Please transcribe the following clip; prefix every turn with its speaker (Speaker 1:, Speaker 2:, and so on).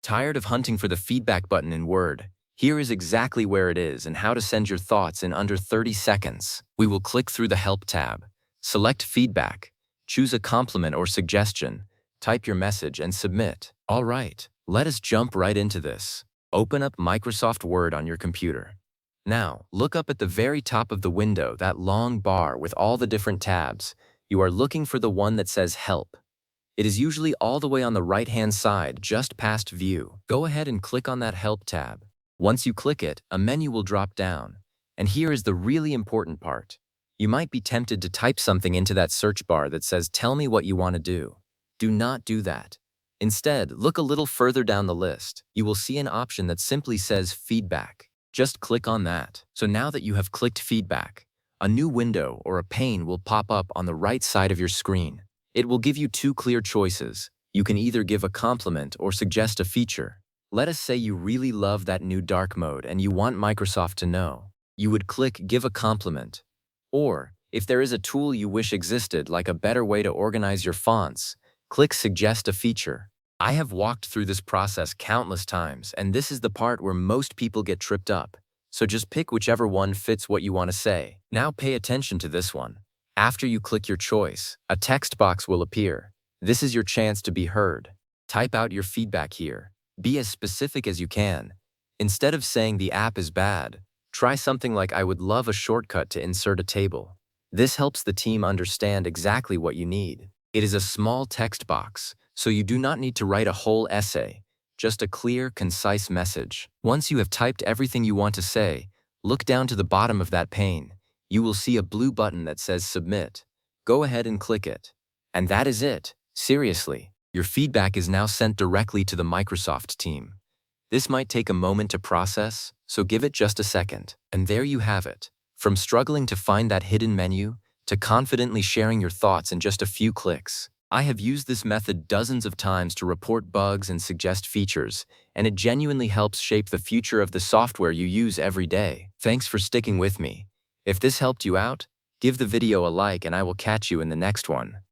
Speaker 1: Tired of hunting for the feedback button in Word? Here is exactly where it is and how to send your thoughts in under 30 seconds. We will click through the Help tab. Select Feedback. Choose a compliment or suggestion. Type your message and submit. All right, let us jump right into this. Open up Microsoft Word on your computer. Now, look up at the very top of the window, that long bar with all the different tabs. You are looking for the one that says Help. It is usually all the way on the right-hand side, just past View. Go ahead and click on that Help tab. Once you click it, a menu will drop down. And here is the really important part. You might be tempted to type something into that search bar that says, "Tell me what you want to do." Do not do that. Instead, look a little further down the list. You will see an option that simply says Feedback. Just click on that. So now that you have clicked Feedback, a new window or a pane will pop up on the right side of your screen. It will give you two clear choices. You can either give a compliment or suggest a feature. Let us say you really love that new dark mode and you want Microsoft to know. You would click Give a Compliment. Or, if there is a tool you wish existed, like a better way to organize your fonts, click Suggest a Feature. I have walked through this process countless times, and this is the part where most people get tripped up. So just pick whichever one fits what you want to say. Now pay attention to this one. After you click your choice, a text box will appear. This is your chance to be heard. Type out your feedback here. Be as specific as you can. Instead of saying the app is bad, try something like "I would love a shortcut to insert a table." This helps the team understand exactly what you need. It is a small text box, so you do not need to write a whole essay, just a clear, concise message. Once you have typed everything you want to say, look down to the bottom of that pane. You will see a blue button that says Submit. Go ahead and click it. And that is it. Seriously, your feedback is now sent directly to the Microsoft team. This might take a moment to process, so give it just a second. And there you have it. From struggling to find that hidden menu, to confidently sharing your thoughts in just a few clicks. I have used this method dozens of times to report bugs and suggest features, and it genuinely helps shape the future of the software you use every day. Thanks for sticking with me. If this helped you out, give the video a like and I will catch you in the next one.